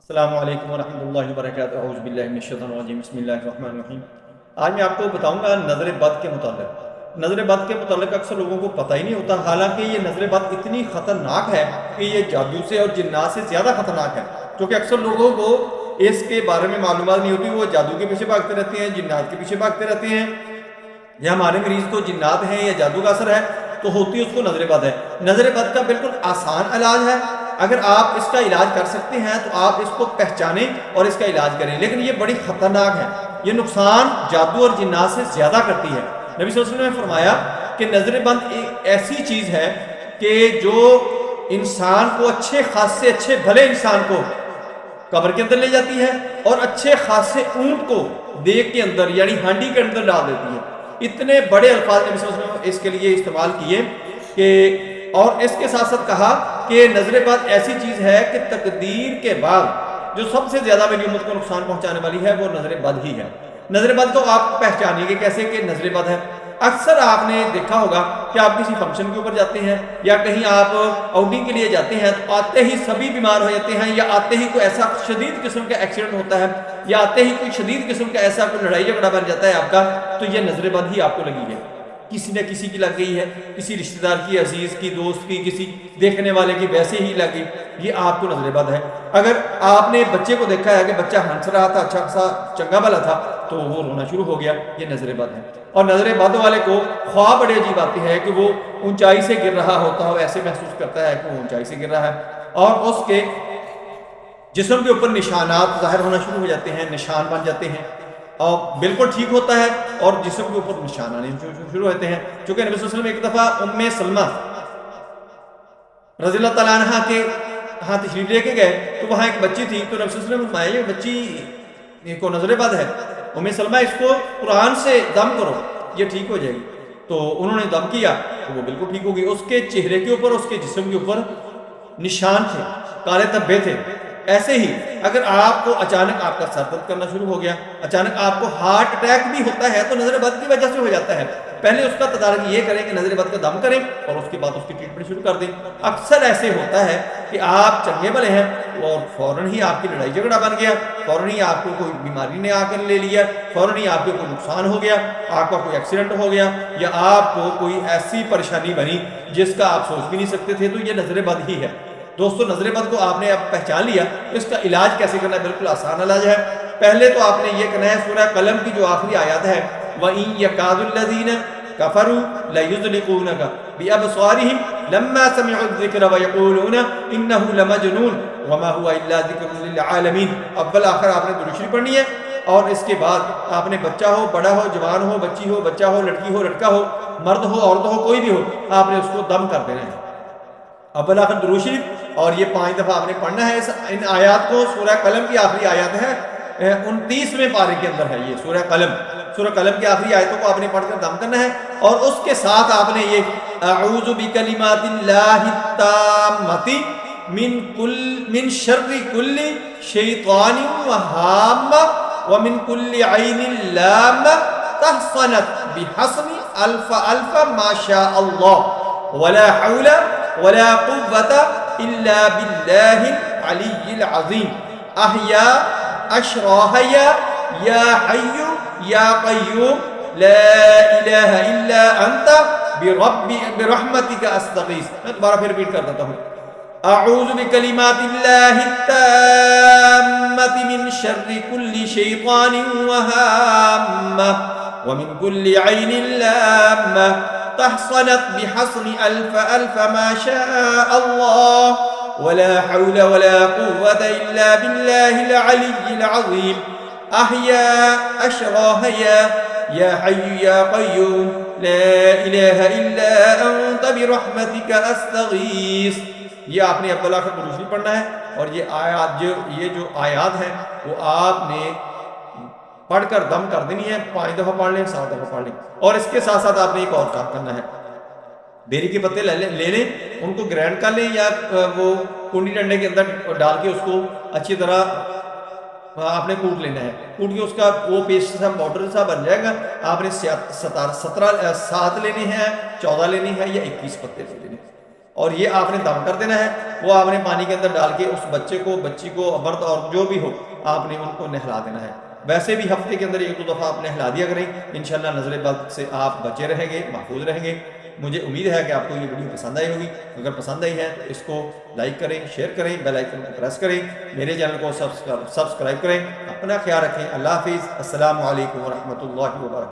السلام علیکم ورحمۃ اللہ وبرکاتہ اعوذ باللہ من الشیطان الرجیم بسم اللہ الرحمن الرحیم۔ آج میں آپ کو بتاؤں گا نظر بد کے متعلق۔ نظر بد کے متعلق اکثر لوگوں کو پتہ ہی نہیں ہوتا، حالانکہ یہ نظر بد اتنی خطرناک ہے کہ یہ جادو سے اور جنات سے زیادہ خطرناک ہے، کیونکہ اکثر لوگوں کو اس کے بارے میں معلومات نہیں ہوتی، وہ جادو کے پیچھے بھاگتے رہتے ہیں، جنات کے پیچھے بھاگتے رہتے ہیں، یا ہمارے مریض کو جنات ہیں یا جادو کا اثر ہے تو ہوتی اس کو نظر بد ہے۔ نظر بد کا بالکل آسان علاج ہے، اگر آپ اس کا علاج کر سکتے ہیں تو آپ اس کو پہچانیں اور اس کا علاج کریں، لیکن یہ بڑی خطرناک ہے، یہ نقصان جادو اور جنات سے زیادہ کرتی ہے۔ نبی صلی اللہ علیہ وسلم نے فرمایا کہ نظر بد ایک ایسی چیز ہے کہ جو انسان کو اچھے خاصے اچھے بھلے انسان کو قبر کے اندر لے جاتی ہے اور اچھے خاصے اونٹ کو دیگ کے اندر یعنی ہانڈی کے اندر ڈال دیتی ہے۔ اتنے بڑے الفاظ نبی صلی اللہ علیہ وسلم نے اس کے لیے استعمال کیے کہ، اور اس کے ساتھ ساتھ کہا کہ نظر بد ایسی چیز ہے کہ تقدیر کے بعد جو سب سے زیادہ میری امت کو نقصان پہنچانے والی ہے وہ نظر بد ہی ہے۔ نظر بد کو آپ پہچانیں گے کیسے کہ نظر بد ہے؟ اکثر آپ نے دیکھا ہوگا کہ آپ کسی فنکشن کے اوپر جاتے ہیں یا کہیں آپ آؤٹنگ کے لیے جاتے ہیں تو آتے ہی سبھی بیمار ہو جاتے ہیں، یا آتے ہی کوئی ایسا شدید قسم کا ایکسیڈنٹ ہوتا ہے، یا آتے ہی کوئی شدید قسم کا ایسا کوئی لڑائی جھگڑا بن جاتا ہے آپ کا، تو یہ نظر بد ہی آپ کو لگی ہے۔ کسی نہ کسی کی لگ گئی ہے، کسی رشتہ دار کی، عزیز کی، دوست کی، کسی دیکھنے والے کی ویسے ہی لگ گئی، یہ آپ کو نظر بد ہے۔ اگر آپ نے بچے کو دیکھا ہے کہ بچہ ہنس رہا تھا، اچھا خاصا چنگا بھلا تھا، تو وہ رونا شروع ہو گیا، یہ نظر بد ہے۔ اور نظر بد والے کو خواب بڑے عجیب آتی ہے کہ وہ اونچائی سے گر رہا ہوتا ہو، ایسے محسوس کرتا ہے کہ وہ اونچائی سے گر رہا ہے، اور اس کے جسم کے اوپر نشانات ظاہر ہونا شروع ہو جاتے ہیں، نشان بن جاتے ہیں، اور بالکل ٹھیک ہوتا ہے اور جسم کے اوپر نشان آنے شروع ہوتے ہیں۔ چونکہ نبی صلی اللہ علیہ وسلم ایک دفعہ ام سلمہ رضی اللہ تعالیٰ عنہ کے ہاں تشریف لے کے گئے تو وہاں ایک بچی تھی، تو نبی صلی اللہ علیہ وسلم نے فرمایا یہ بچی کو نظر بد ہے، ام سلمہ اس کو قرآن سے دم کرو یہ ٹھیک ہو جائے گی۔ تو انہوں نے دم کیا تو وہ بالکل ٹھیک ہو گئی، اس کے چہرے کے اوپر اس کے جسم کے اوپر نشان تھے، کالے دھبے تھے۔ ایسے ہی اگر آپ کو اچانک آپ کا سر درد کرنا شروع ہو گیا، اچانک آپ کو ہارٹ اٹیک بھی ہوتا ہے تو نظر بد کی وجہ سے ہو جاتا ہے، پہلے اس کا تدارک یہ کریں کہ نظر بد کا دم کریں اور اس کے بعد اس کی ٹریٹمنٹ شروع کر دیں۔ اکثر ایسے ہوتا ہے کہ آپ چنگے بھلے ہیں اور فوراً ہی آپ کی لڑائی جھگڑا بن گیا، فوراً ہی آپ کو کوئی بیماری نے آ کر لے لیا، فوراً ہی آپ کو کوئی نقصان ہو گیا، آپ کا کوئی ایکسیڈنٹ ہو گیا، یا آپ کو کوئی ایسی پریشانی بنی جس کا آپ سوچ بھی نہیں سکتے تھے، تو یہ نظر بد ہی ہے۔ دوستو نظر بد کو آپ نے اب پہچان لیا، اس کا علاج کیسے کرنا ہے؟ بالکل آسان علاج ہے۔ پہلے تو آپ نے یہ کرنا ہے سورہ قلم کی جو آخری آیات ہے وَإِن يَكَادُ الَّذِينَ كَفَرُوا لَيُزْلِقُونَكَ بِأَبْصَارِهِمْ لَمَّا سَمِعُوا الذِّكْرَ وَيَقُولُونَ إِنَّهُ لَمَجْنُونٌ وَمَا هُوَ إِلَّا ذِكْرٌ لِلْعَالَمِينَ۔ اول آخر آپ نے درود شریف پڑھنی ہے، اور اس کے بعد آپ نے بچہ ہو، بڑا ہو، جوان ہو، بچی ہو، بچہ ہو، لڑکی ہو، لڑکا ہو، مرد ہو، عورت ہو، کوئی بھی ہو، آپ نے اس کو دم کر دینا ہے، اول آخر درود شریف، اور یہ 5 دفعہ آپ نے پڑھنا ہے۔ ان آیات کو سورہ قلم کی آخری آیات ہے 29ویں پارے کے اندر ہے، یہ سورہ قلم کی آخری آیتوں کو آپ نے پڑھ کر دم کرنا ہے، اور اس کے ساتھ آپ نے یہ اعوذ بکلمات اللہ التامۃ من شر کل شیطان وہامہ ومن کل عین لامہ تحصنت بحسن الف الف ما شاء اللہ ولا حول ولا قوة إلا بالله العلي العظيم أحيا أشراحيا يا حي يا قيوم لا إله إلا أنت برحمتك أستغيث۔ میں دوبارہ پھر ریپیٹ کر دیتا ہوں، أعوذ بكلمات الله التامة من شر كل شيطان وهامة ومن كل عين لامة تحصنت بحصن ألف ألف ما شاء الله ولا حول ولا قوة إلا بالله العلي العظيم أحيا أشراحيا يا حي يا قيوم لا إله إلا أنت برحمتك أستغيث۔ یہ آپ نے اب آخر درود شریف پڑھنا ہے، اور یہ جو آیات ہیں وہ آپ نے پڑھ کر دم کر دینی ہے، 5 دفعہ پڑھ لیں، 7 دفعہ پڑھ لیں، اور اس کے ساتھ ساتھ آپ نے ایک اور کام کرنا ہے، بیری کے پتے لے لیں، ان کو گرینڈ کر لیں، یا وہ کنڈی ڈنڈے کے اندر ڈال کے اس کو اچھی طرح آپ نے کوٹ لینا ہے، کوٹ کے اس کا وہ پیسٹ سا پاؤڈر سا بن جائے گا۔ آپ نے 7 لینے ہیں، 14 لینے ہیں، یا 21 پتے لینے ہیں۔ اور یہ آپ نے دم کر دینا ہے، وہ آپ نے پانی کے اندر ڈال کے اس بچے کو، بچی کو، مرد اور جو بھی ہو، آپ نے ان کو نہلا دینا ہے۔ ویسے بھی ہفتے کے اندر 1-2 دفعہ آپ نہلا دیا کریں، انشاءاللہ نظر بد سے آپ بچے رہیں گے، محفوظ رہیں گے۔ مجھے امید ہے کہ آپ کو یہ ویڈیو پسند آئی ہوگی، اگر پسند آئی ہے تو اس کو لائک کریں، شیئر کریں، بیل آئیکن کو پریس کریں، میرے چینل کو سبسکرائب کریں۔ اپنا خیال رکھیں، اللہ حافظ، السلام علیکم ورحمۃ اللہ وبرکاتہ۔